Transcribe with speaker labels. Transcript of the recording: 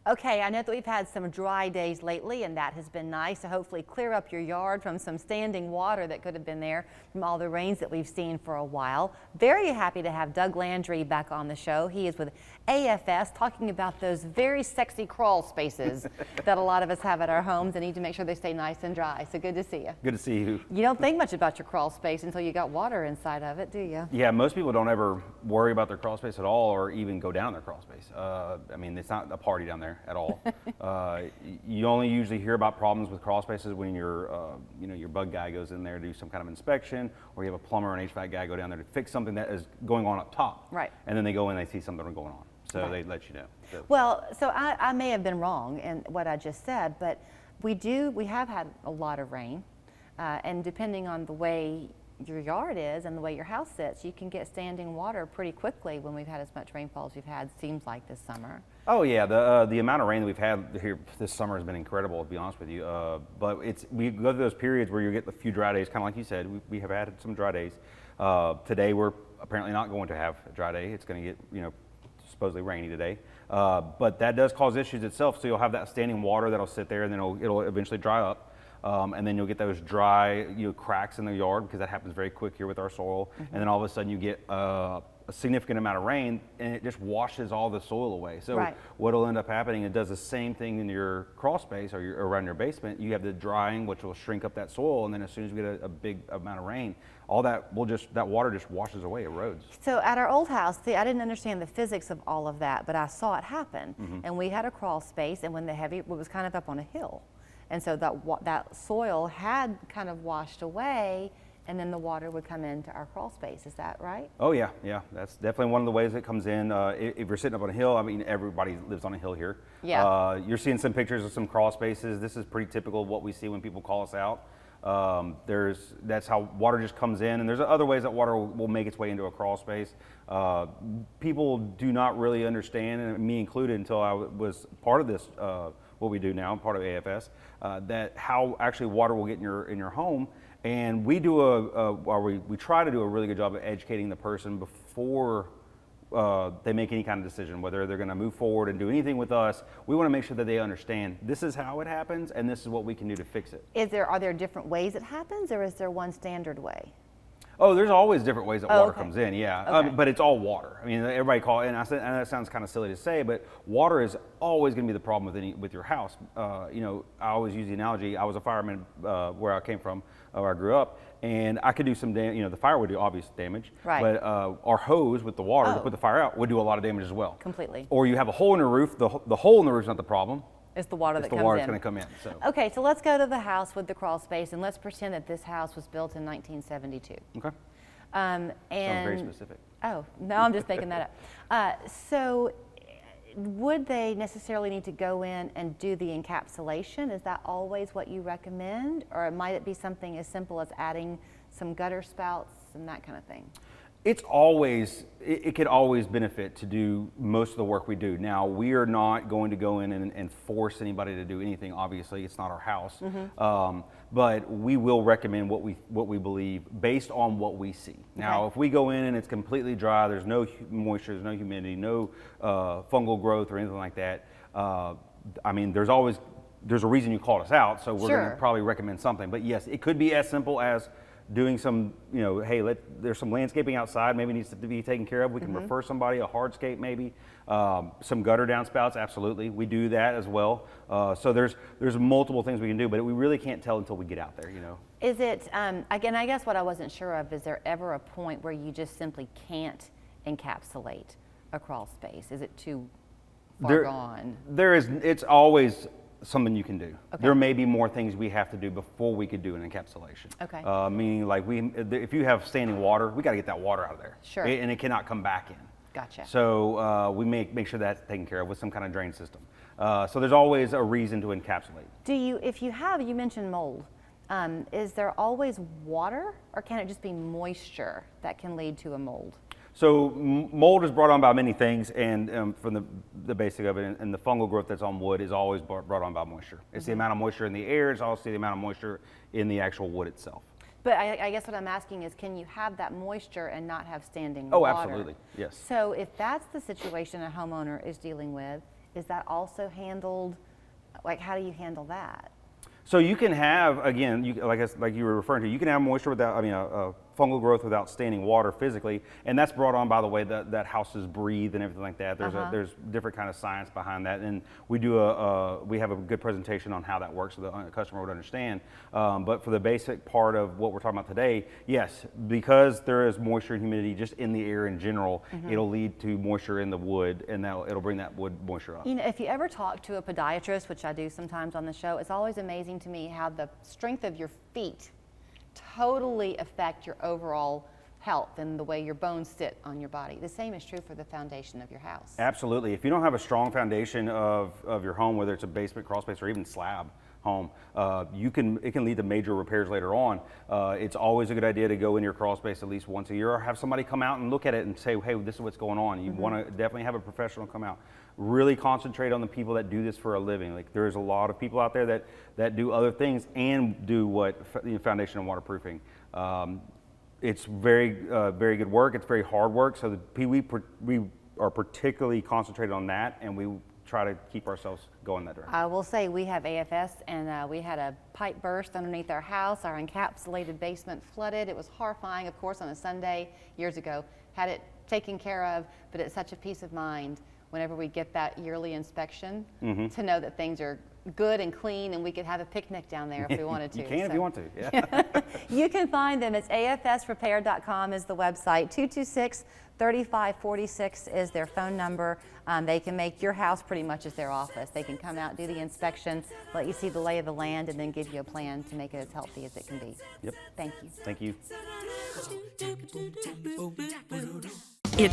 Speaker 1: Okay, I know that we've had some dry days lately, and that has been nice to hopefully clear up your yard from some standing water that could have been there from all the rains that we've seen for a while. Very happy to have Doug Landry back on the show. He is with AFS, talking about those very sexy crawl spaces that a lot of us have at our homes and need to make sure they stay nice and dry. So good to see you.
Speaker 2: Good to see you.
Speaker 1: You don't think much about your crawl space until you got water inside of it, do you?
Speaker 2: Yeah, most people don't ever worry about their crawl space at all, or even go down their crawl space. I mean, it's not a party down there at all. You only usually hear about problems with crawl spaces when your bug guy goes in there to do some kind of inspection, or you have a plumber or an HVAC guy go down there to fix something that is going on up top.
Speaker 1: Right.
Speaker 2: And then they go in and they see something going on. So
Speaker 1: right.
Speaker 2: They let you know. So.
Speaker 1: Well, so I may have been wrong in what I just said, but we have had a lot of rain, and depending on the way your yard is and the way your house sits, you can get standing water pretty quickly when we've had as much rainfall as we've had, seems like, this summer.
Speaker 2: Oh yeah, the amount of rain that we've had here this summer has been incredible, to be honest with you. But we go through those periods where you get a few dry days, kind of like you said. We have had some dry days. Today we're apparently not going to have a dry day. It's going to get supposedly rainy today. But that does cause issues itself. So you'll have that standing water that'll sit there, and then it'll eventually dry up. And then you'll get those dry cracks in the yard, because that happens very quick here with our soil. Mm-hmm. And then all of a sudden you get a significant amount of rain, and it just washes all the soil away. So right. What'll end up happening, it does the same thing in your crawl space or around your basement. You have the drying, which will shrink up that soil, and then as soon as you get a big amount of rain, all that water just washes away, erodes. So at our old house, see, I didn't understand the physics of all of that, but I saw it happen. Mm-hmm. And we had a crawl space, and when it was kind of up on a hill. And so that soil had kind of washed away, and then the water would come into our crawl space. Is that right? Oh yeah, yeah. That's definitely one of the ways it comes in. If you're sitting up on a hill, I mean, everybody lives on a hill here. Yeah. You're seeing some pictures of some crawl spaces. This is pretty typical of what we see when people call us out. That's how water just comes in, and there's other ways that water will make its way into a crawl space. People do not really understand, and me included until I was part of this, what we do now, I'm part of AFS, that how actually water will get in your home. And we we try to do a really good job of educating the person before they make any kind of decision, whether they're going to move forward and do anything with us. We want to make sure that they understand this is how it happens, and this is what we can do to fix it. Are there different ways it happens, or is there one standard way? Oh, there's always different ways that water comes in, yeah. Okay. But it's all water. I mean, everybody and that sounds kind of silly to say, but water is always going to be the problem with your house. I always use the analogy. I was a fireman where I came from, where I grew up, and I could do some damage. The fire would do obvious damage, right. But our hose with the water to put the fire out would do a lot of damage as well. Completely. Or you have a hole in the roof. The hole in the roof is not the problem. It's the water that comes in. It's the water that's going to come in. So. Okay, so let's go to the house with the crawl space, and let's pretend that this house was built in 1972. Okay. Sounds very specific. Oh, no, I'm just making that up. So would they necessarily need to go in and do the encapsulation? Is that always what you recommend? Or might it be something as simple as adding some gutter spouts and that kind of thing? It could always benefit to do most of the work we do. Now, we are not going to go in and force anybody to do anything. Obviously, it's not our house. Mm-hmm. But we will recommend what we believe based on what we see. Now, if we go in and it's completely dry, there's no moisture, there's no humidity, no fungal growth or anything like that, I mean, there's a reason you called us out, so we're going to probably recommend something. But yes, it could be as simple as doing some, hey, there's some landscaping outside, maybe needs to be taken care of. We can refer somebody, a hardscape maybe, some gutter downspouts, absolutely. We do that as well. So there's multiple things we can do, but we really can't tell until we get out there, Is it, again, I guess what I wasn't sure of, is there ever a point where you just simply can't encapsulate a crawl space? Is it too far gone? It's always something you can do. Okay. There may be more things we have to do before we could do an encapsulation. Okay. Meaning, like if you have standing water, we got to get that water out of there. Sure. And it cannot come back in. Gotcha. So we make sure that's taken care of with some kind of drain system. So there's always a reason to encapsulate. You mentioned mold. Is there always water, or can it just be moisture that can lead to a mold? So mold is brought on by many things, and from the basic of it, and the fungal growth that's on wood is always brought on by moisture. It's the amount of moisture in the air, it's also the amount of moisture in the actual wood itself. But I guess what I'm asking is, can you have that moisture and not have standing water? Oh, absolutely, yes. So if that's the situation a homeowner is dealing with,
Speaker 1: is that also handled? Like, how do you handle that?
Speaker 2: So you can have, again, like you were referring to, you can have moisture without, fungal growth without standing water physically, and that's brought on by the way that houses breathe and everything like that. There's different kind of science behind that, and we have a good presentation on how that works so the customer would understand. But for the basic part of what we're talking about today, yes, because there is moisture and humidity just in the air in general, it'll lead to moisture in the wood, and it'll bring that wood moisture up.
Speaker 1: You know, if you ever talk to a podiatrist, which I do sometimes on the show, it's always amazing to me how the strength of your feet totally affect your overall health and the way your bones sit on your body. The same is true for the foundation of your house.
Speaker 2: Absolutely. If you don't have a strong foundation of your home, whether it's a basement, crawl space, or even slab home, it can lead to major repairs later on. It's always a good idea to go in your crawl space at least once a year, or have somebody come out and look at it and say, hey, this is what's going on. You want to definitely have a professional come out. Really concentrate on the people that do this for a living. Like, there's a lot of people out there that do other things and do foundation and waterproofing. It's very good work. It's very hard work. So we are particularly concentrated on that, and we try to keep ourselves going that direction.
Speaker 1: I will say we have AFS, and we had a pipe burst underneath our house. Our encapsulated basement flooded. It was horrifying, of course, on a Sunday years ago. Had it taken care of, but it's such a peace of mind whenever we get that yearly inspection to know that things are good and clean, and we could have a picnic down there if we wanted to.
Speaker 2: You can if you want to, yeah.
Speaker 1: You can find them. It's afsrepair.com is the website. 226-3546 is their phone number. They can make your house pretty much as their office. They can come out, do the inspection, let you see the lay of the land, and then give you a plan to make it as healthy as it can be.
Speaker 2: Yep.
Speaker 1: Thank you.
Speaker 2: Thank you.